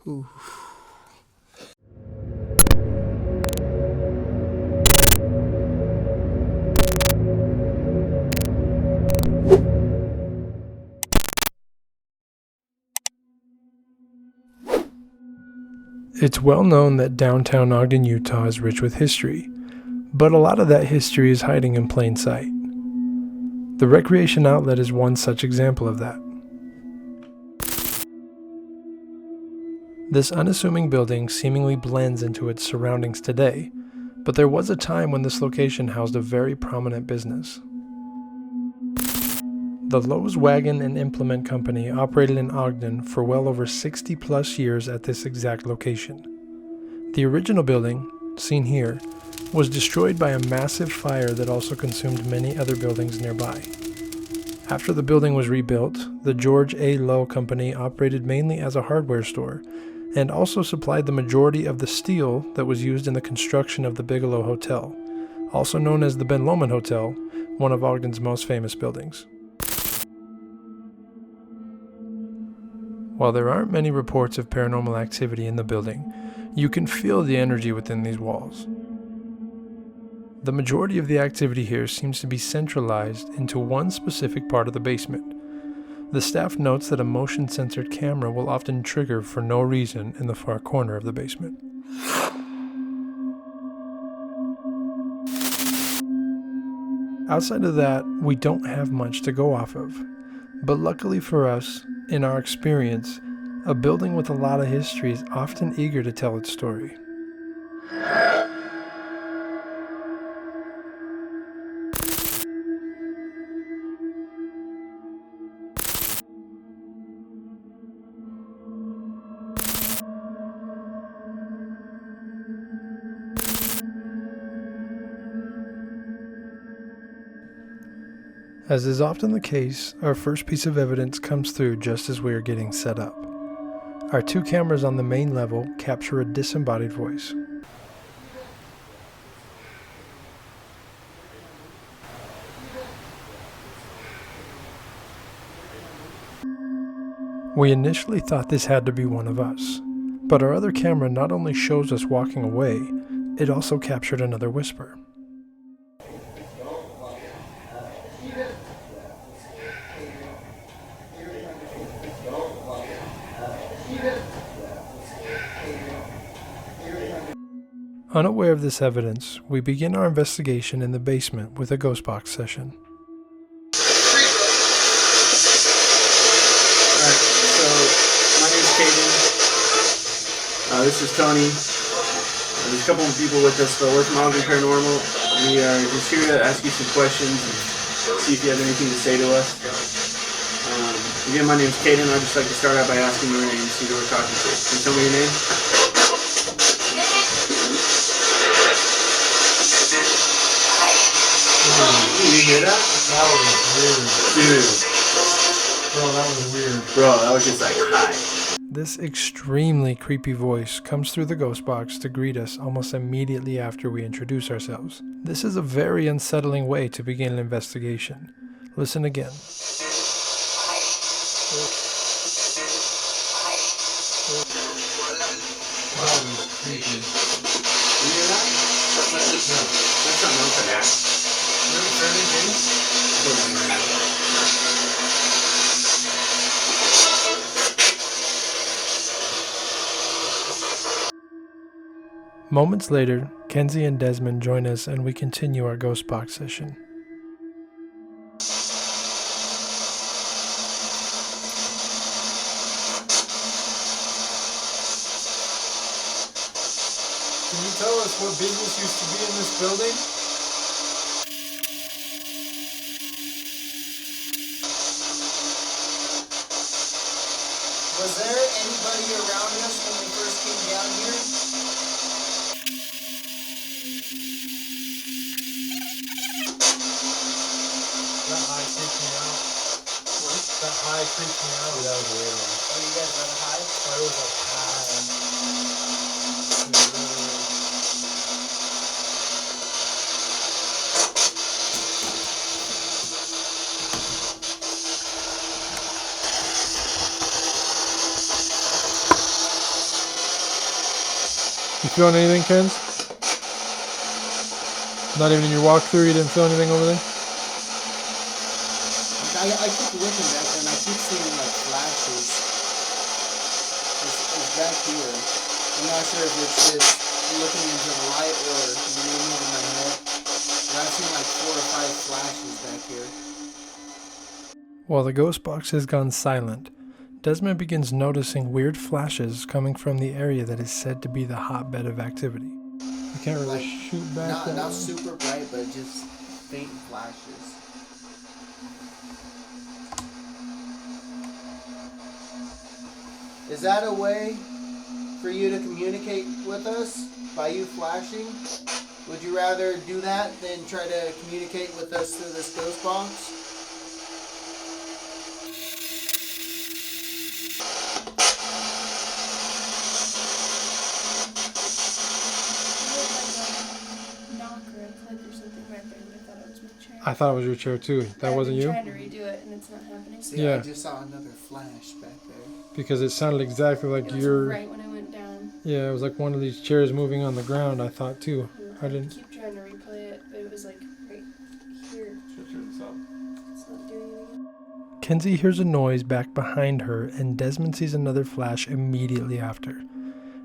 Ooh. It's well known that downtown Ogden, Utah is rich with history, but a lot of that history is hiding in plain sight. The recreation outlet is one such example of that. This unassuming building seemingly blends into its surroundings today, but there was a time when this location housed a very prominent business. The Lowe's Wagon and Implement Company operated in Ogden for well over 60 plus years at this exact location. The original building, seen here, was destroyed by a massive fire that also consumed many other buildings nearby. After the building was rebuilt, the George A. Lowe Company operated mainly as a hardware store and also supplied the majority of the steel that was used in the construction of the Bigelow Hotel, also known as the Ben Lomond Hotel, one of Ogden's most famous buildings. While there aren't many reports of paranormal activity in the building, you can feel the energy within these walls. The majority of the activity here seems to be centralized into one specific part of the basement. The staff notes that a motion-censored camera will often trigger for no reason in the far corner of the basement. Outside of that, we don't have much to go off of. But luckily for us, in our experience, a building with a lot of history is often eager to tell its story. As is often the case, our first piece of evidence comes through just as we are getting set up. Our two cameras on the main level capture a disembodied voice. We initially thought this had to be one of us, but our other camera not only shows us walking away, it also captured another whisper. Unaware of this evidence, we begin our investigation in the basement with a ghost box session. Alright, so my name is Caden. This is Tony. There's a couple of people with us, but we're from Ogden Paranormal. We are just here to ask you some questions and see if you have anything to say to us. Again, my name is Caden. I'd just like to start out by asking your name and see who we're talking to. Can you tell me your name? Can you hear that? That was weird. Dude. Bro, that was weird. Bro, that was just like, hi. This extremely creepy voice comes through the ghost box to greet us almost immediately after we introduce ourselves. This is a very unsettling way to begin an investigation. Listen again. Wow, creepy. You hear that? That's something else I asked. Moments later, Kenzie and Desmond join us and we continue our ghost box session. Can you tell us what business used to be in this building? Was there anybody around us when we first came down here? That high freaked me out. What? That high freaked me out. Dude, that was a weird one. Oh, you guys got a high? Oh, it was like You feeling anything, Kens? Not even in your walkthrough, you didn't feel anything over there? I keep looking back there and I keep seeing like flashes. It's back here. I'm not sure if it's just looking into the light or me moving my head. But I've seen like 4 or 5 flashes back here. While the ghost box has gone silent, Desmond begins noticing weird flashes coming from the area that is said to be the hotbed of activity. You can't really Like, shoot back that Not way. super bright, but just faint flashes. Is that a way for you to communicate with us by you flashing? Would you rather do that than try to communicate with us through this ghost box? Knocker and click or something right there, and I thought it was my chair. I thought it was your chair too. That wasn't you? I'm trying to redo it and it's not happening. See, Yeah. I just saw another flash back there. Because it sounded exactly like It was your... right when I went down. Yeah, it was like one of these chairs moving on the ground, I thought too. I didn't... keep trying to replay it, but it was like right here. Should turn this up. It's not doing it again. Kenzie hears a noise back behind her, and Desmond sees another flash immediately after.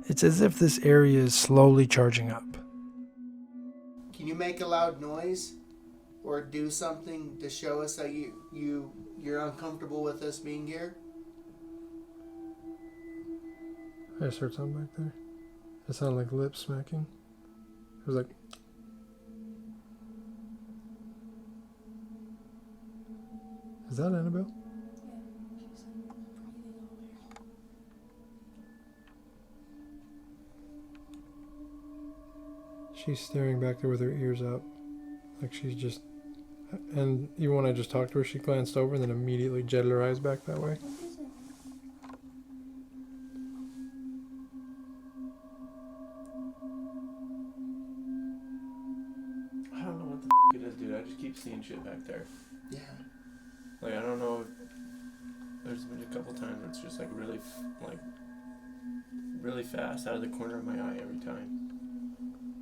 It's as if this area is slowly charging up. Can you make a loud noise or do something to show us that you're uncomfortable with us being here? I just heard something back there. It sounded like lips smacking. It was like... Is that Annabelle? She's staring back there with her ears up. Like she's just... And even when I just talked to her, she glanced over and then immediately jetted her eyes back that way. I don't know what the it is, dude. I just keep seeing shit back there. Yeah. Like, I don't know if there's been a couple times where it's just like really fast out of the corner of my eye every time.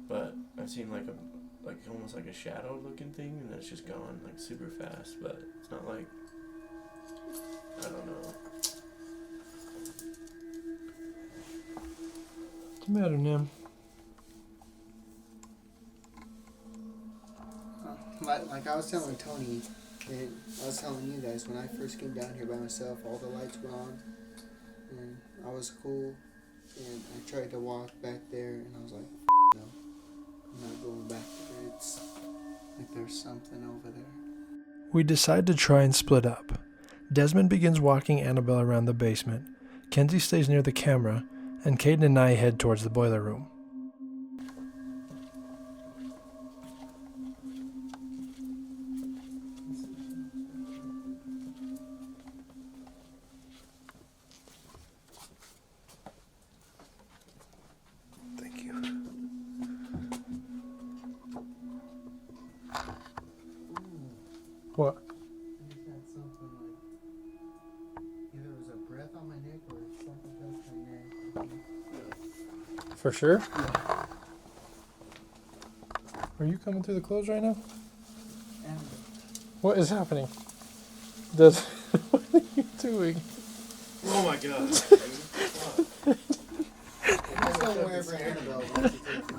But I've seen like almost like a shadow looking thing, and then it's just gone like super fast. But it's not like, I don't know. What's the matter, Nim? Like I was telling Tony, and I was telling you guys, when I first came down here by myself, all the lights were on, and I was cool, and I tried to walk back there, and I was like, no, I'm not going back there. It's like there's something over there. We decide to try and split up. Desmond begins walking Annabelle around the basement. Kenzie stays near the camera, and Caden and I head towards the boiler room. Thank you. What? I just had something like, either it was a breath on my neck or something touched my neck. For sure? Are you coming through the clothes right now? And What is happening? What are you doing? Oh my god. just don't worry for Annabelle.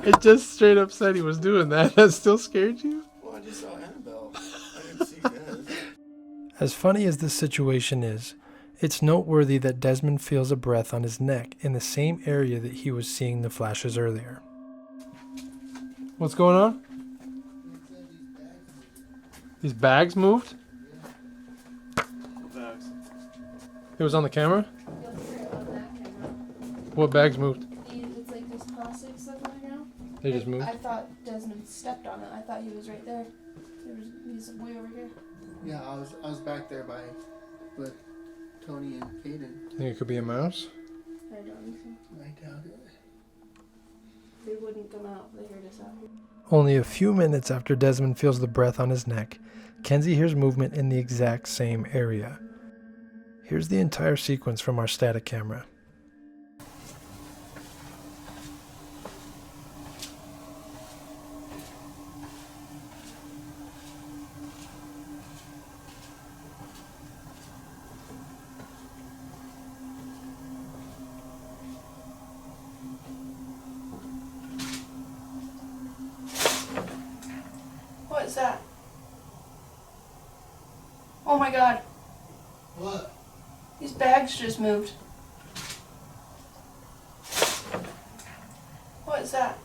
It just straight up said he was doing that. That still scared you? Well, I just saw Annabelle. I didn't see that. As funny as this situation is, it's noteworthy that Desmond feels a breath on his neck in the same area that he was seeing the flashes earlier. What's going on? These bags moved? Facts. It was on the camera? You'll hear it on that camera. What bags moved? It's like this plastic stuff on the ground. They just moved? I thought Desmond stepped on it. I thought he was right there. He's way over here. Yeah, I was back there with Tony and Caden. Think it could be a mouse? I don't think so. I doubt it. They wouldn't come out. They heard us out here. Only a few minutes after Desmond feels the breath on his neck, Kenzie hears movement in the exact same area. Here's the entire sequence from our static camera. is that? Oh my god. What? These bags just moved. What is that?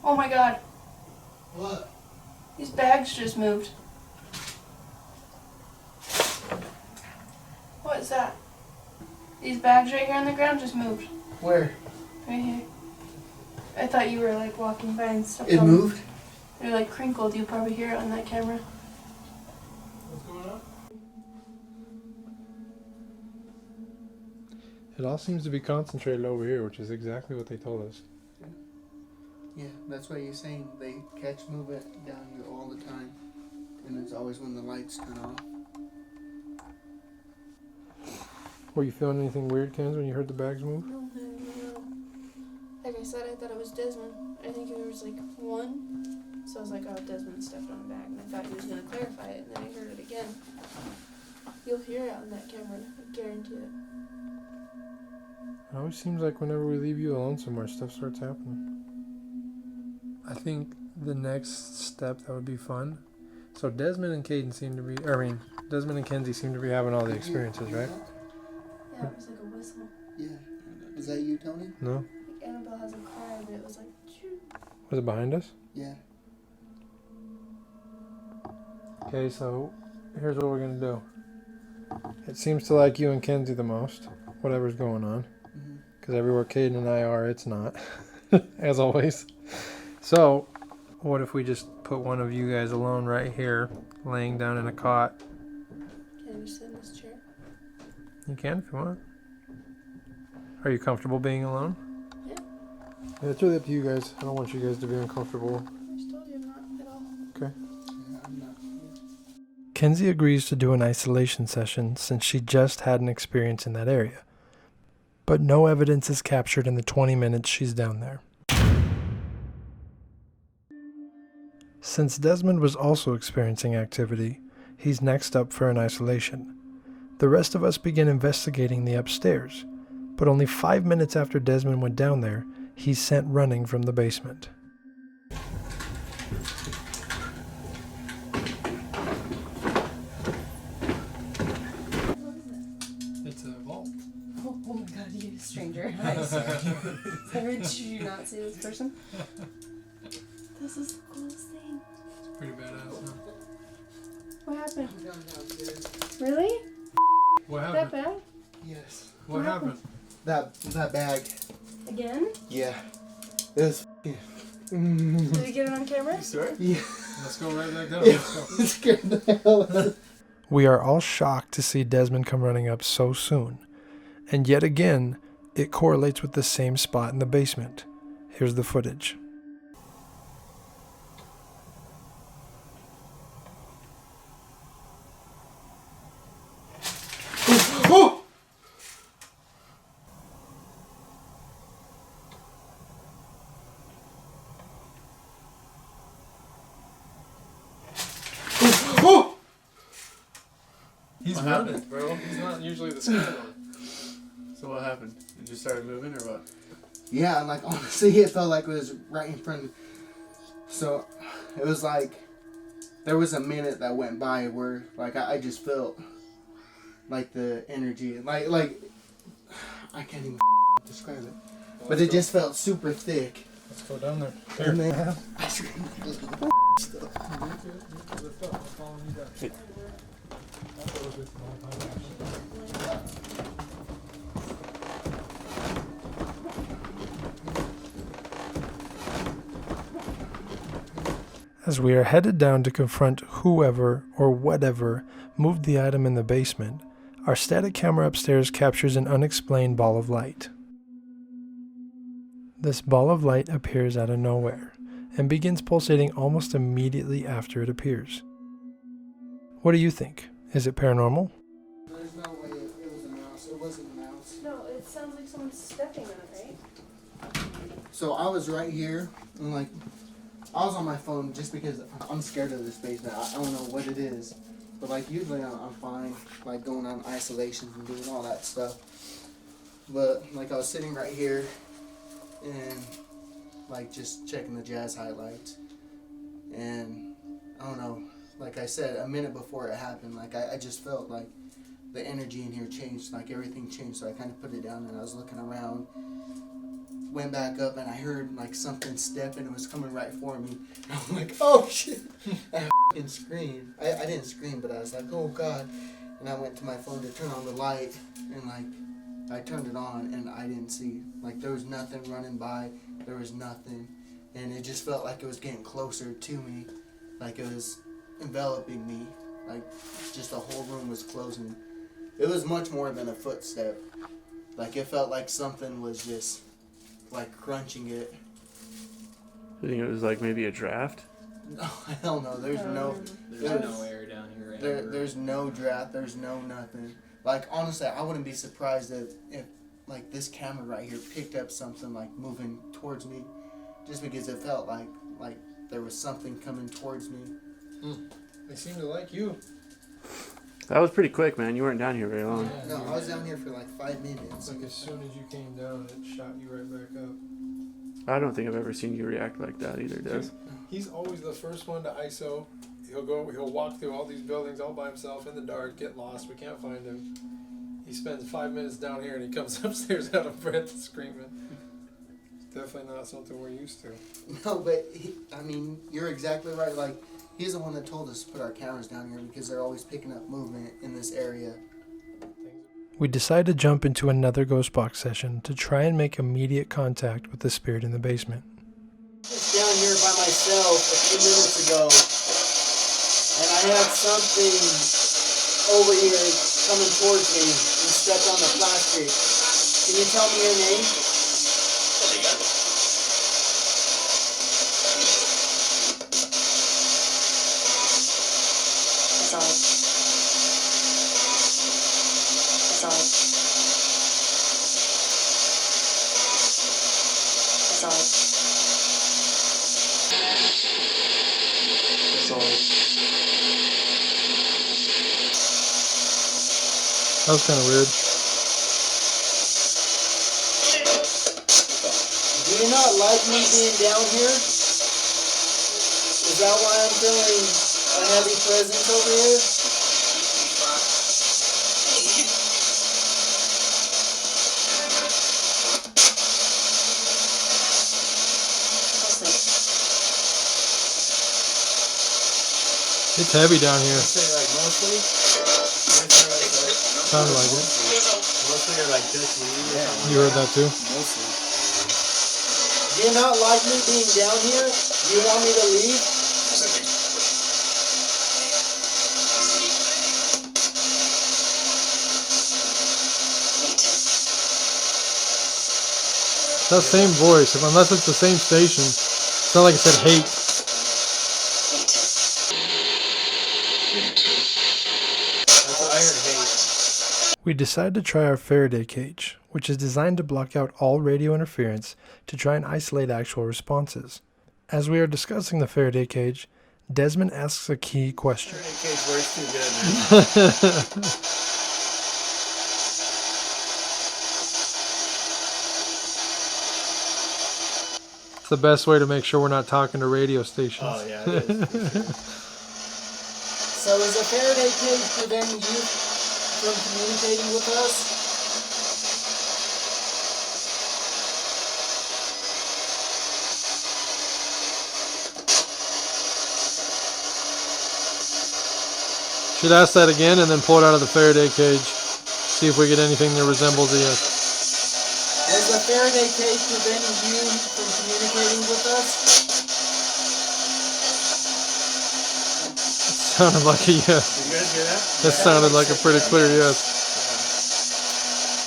Oh my god. What? These bags just moved. What is that? These bags right here on the ground just moved. Where? Right here. I thought you were like walking by and stuff. It moved? They're like crinkled. You probably hear it on that camera. What's going on? It all seems to be concentrated over here, which is exactly what they told us. Yeah, that's what you're saying. They catch movement down here all the time. And it's always when the lights turn off. Were you feeling anything weird, Kenz, when you heard the bags move? No. Like I said, I thought it was Desmond. I think it was like one. So I was like, oh, Desmond stepped on a bag. And I thought he was going to clarify it. And then I heard it again. You'll hear it on that camera. I guarantee it. It always seems like whenever we leave you alone somewhere, stuff starts happening. I think the next step that would be fun. So Desmond and Caden seem to be, Desmond and Kenzie seem to be having all the experiences, right? Yeah, it was like a whistle. Yeah. Is that you, Tony? No? Like Annabelle hasn't cried, but it was like, choo. Was it behind us? Yeah. Okay, so here's what we're going to do. It seems to like you and Kenzie the most, whatever's going on. Mm-hmm. Because everywhere Caden and I are, it's not. As always. So, what if we just put one of you guys alone right here, laying down in a cot? Can you sit in this chair? You can if you want. Are you comfortable being alone? Yeah. It's really up to you guys. I don't want you guys to be uncomfortable. I just told you I'm not at all. Okay. Yeah, I'm not. Kenzie agrees to do an isolation session since she just had an experience in that area. But no evidence is captured in the 20 minutes she's down there. Since Desmond was also experiencing activity, he's next up for an isolation. The rest of us begin investigating the upstairs, but only 5 minutes after Desmond went down there, he's sent running from the basement. It's a vault. Oh my god, you stranger. Hi, sorry. Did you not see this person? This is the coolest thing. It's pretty badass, huh? What happened? I'm down downstairs. Really? What That bad? Yes. What happened? That bag. Again? Yeah. It was Did you get it on camera? yeah. Let's go right back down. Yeah. Let's go. It scared the hell out of me. We are all shocked to see Desmond come running up so soon. And yet again, it correlates with the same spot in the basement. Here's the footage. Oh! Oh! He's What running, happened? bro. He's not usually the scared one. So what happened? It just started moving or what? Yeah, like honestly, it felt like it was right in front of me. So it was like there was a minute that went by where like I just felt like the energy, like I can't even describe it, but it just felt super thick. Let's go down there. And then Let's go. As we are headed down to confront whoever or whatever moved the item in the basement, our static camera upstairs captures an unexplained ball of light. This ball of light appears out of nowhere and begins pulsating almost immediately after it appears. What do you think? Is it paranormal? there's no way it was a mouse. It wasn't a mouse. No, it sounds like someone's stepping on it, right? So I was right here and like I was on my phone just because I'm scared of this basement. I don't know what it is. But like usually I'm fine, like going on isolations and doing all that stuff. But like I was sitting right here and like just checking the jazz highlights. And I don't know, like I said, a minute before it happened, like I just felt like the energy in here changed, like everything changed. So I kind of put it down and I was looking around, went back up, and I heard like something step and it was coming right for me. And I'm like, oh shit! I fucking screamed. I didn't scream, but I was like, oh god. And I went to my phone to turn on the light, and like I turned it on and I didn't see, like there was nothing running by, there was nothing, and it just felt like it was getting closer to me, like it was enveloping me, like just the whole room was closing. It was much more than a footstep. Like it felt like something was just like crunching it. I think it was like maybe a draft. No, hell no. There's no air down here. there's no draft. There's no nothing. Like honestly, I wouldn't be surprised if like this camera right here picked up something like moving towards me, just because it felt like there was something coming towards me. They seem to like you. That was pretty quick, man. You weren't down here very long. No, I was down here for like 5 minutes. Like as soon as you came down, it shot you right back up. I don't think I've ever seen you react like that either, Des. He's always the first one to ISO. He'll walk through all these buildings all by himself in the dark, get lost, we can't find him. He spends 5 minutes down here and he comes upstairs out of breath screaming. It's definitely not something we're used to. No, but I mean, you're exactly right. Like, he's the one that told us to put our cameras down here because they're always picking up movement in this area. We decide to jump into another ghost box session to try and make immediate contact with the spirit in the basement. I was down here by myself a few minutes ago, and I had something over here coming towards me and stepped on the plastic. Can you tell me your name? That was kind of weird. Do you not like me being down here? Is that why I'm feeling a heavy presence over here? It's heavy down here. Say like mostly? Sounded like it. Mostly or like just leave? Yeah. You heard that too? Mostly. Do you not like me being down here? Do you want me to leave? That same voice, unless it's the same station. It's not like it said hate. I heard hate. We decide to try our Faraday cage, which is designed to block out all radio interference to try and isolate actual responses. As we are discussing the Faraday cage, Desmond asks a key question. Faraday cage works too good, man. It's the best way to make sure we're not talking to radio stations. Oh yeah, it is. For sure. So is a Faraday cage preventing you from communicating with us? Should ask that again and then pull it out of the Faraday cage. See if we get anything that resembles a yes. Is the Faraday cage preventing you from communicating with us? Sounded like a yes. Did you guys hear that? That sounded like a pretty clear yes.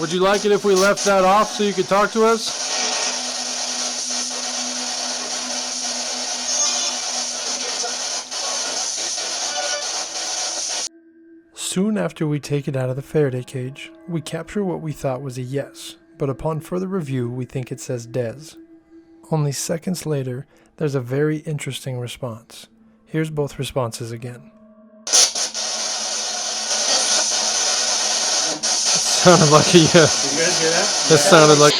Would you like it if we left that off so you could talk to us? Soon after we take it out of the Faraday cage, we capture what we thought was a yes, but upon further review we think it says Des. Only seconds later, there's a very interesting response. Here's both responses again. Sounded like a yes. Did you guys hear that? That sounded like...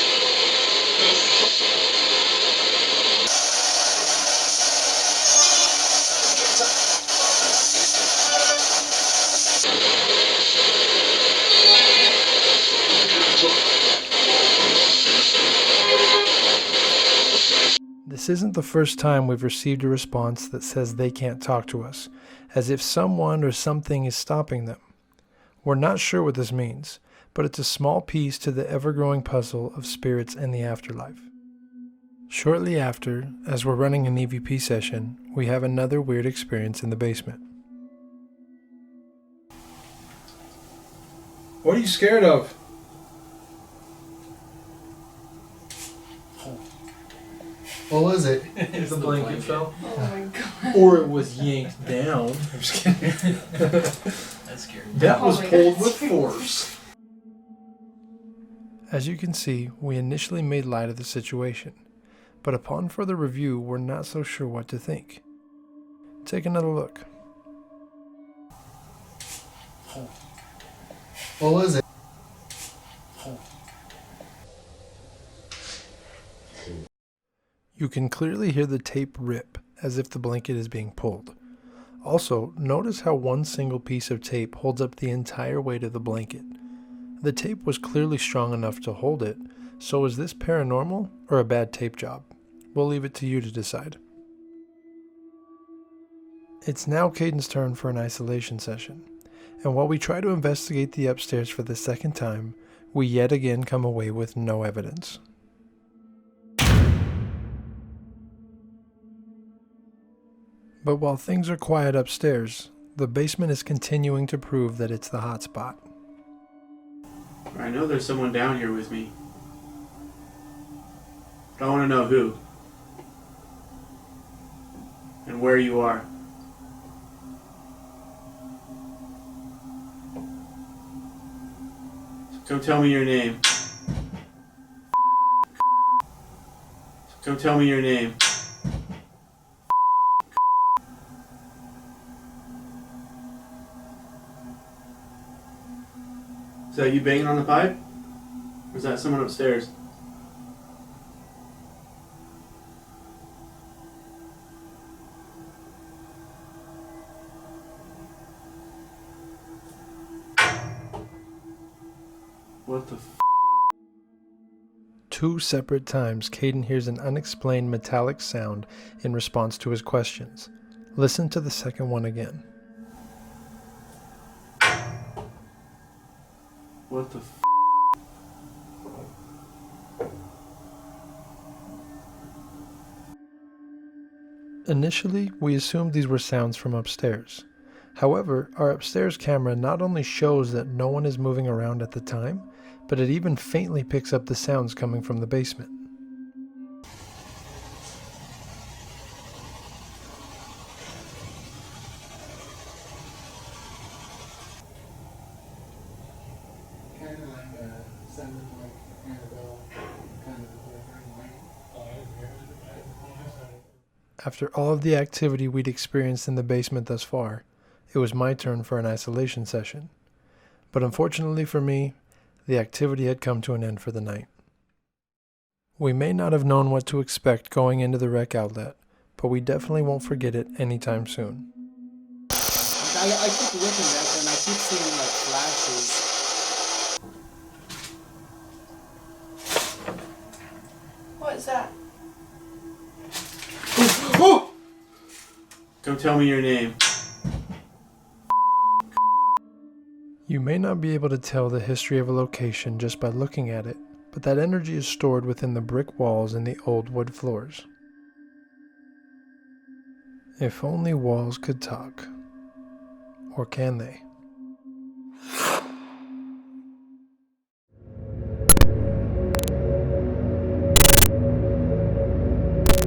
This isn't the first time we've received a response that says they can't talk to us, as if someone or something is stopping them. We're not sure what this means, but it's a small piece to the ever-growing puzzle of spirits and the afterlife. Shortly after, as we're running an EVP session, we have another weird experience in the basement. What are you scared of? What was it? The blanket fell. Oh my god. Or it was yanked down. I'm just kidding. That's scary. That was Oh my pulled God. with force. As you can see, we initially made light of the situation, but upon further review, we're not so sure what to think. Take another look. What was it? You can clearly hear the tape rip as if the blanket is being pulled. Also, notice how one single piece of tape holds up the entire weight of the blanket. The tape was clearly strong enough to hold it, so is this paranormal or a bad tape job? We'll leave it to you to decide. It's now Caden's turn for an isolation session, and while we try to investigate the upstairs for the second time, we yet again come away with no evidence. But while things are quiet upstairs, the basement is continuing to prove that it's the hot spot. I know there's someone down here with me. But I want to know who. And where you are. So come tell me your name. So come tell me your name. Is that you banging on the pipe? Or is that someone upstairs? What the f? Two separate times, Caden hears an unexplained metallic sound in response to his questions. Listen to the second one again. What the f? Initially, we assumed these were sounds from upstairs. However, our upstairs camera not only shows that no one is moving around at the time, but it even faintly picks up the sounds coming from the basement. Kind of like sounded like Annabelle, kind of like. After all of the activity we'd experienced in the basement thus far, it was my turn for an isolation session. But unfortunately for me, the activity had come to an end for the night. We may not have known what to expect going into the rec outlet, but we definitely won't forget it anytime soon. I keep looking back there and I keep seeing like flashes. What is that? Oh! Come tell me your name. You may not be able to tell the history of a location just by looking at it, but that energy is stored within the brick walls and the old wood floors. If only walls could talk. Or can they?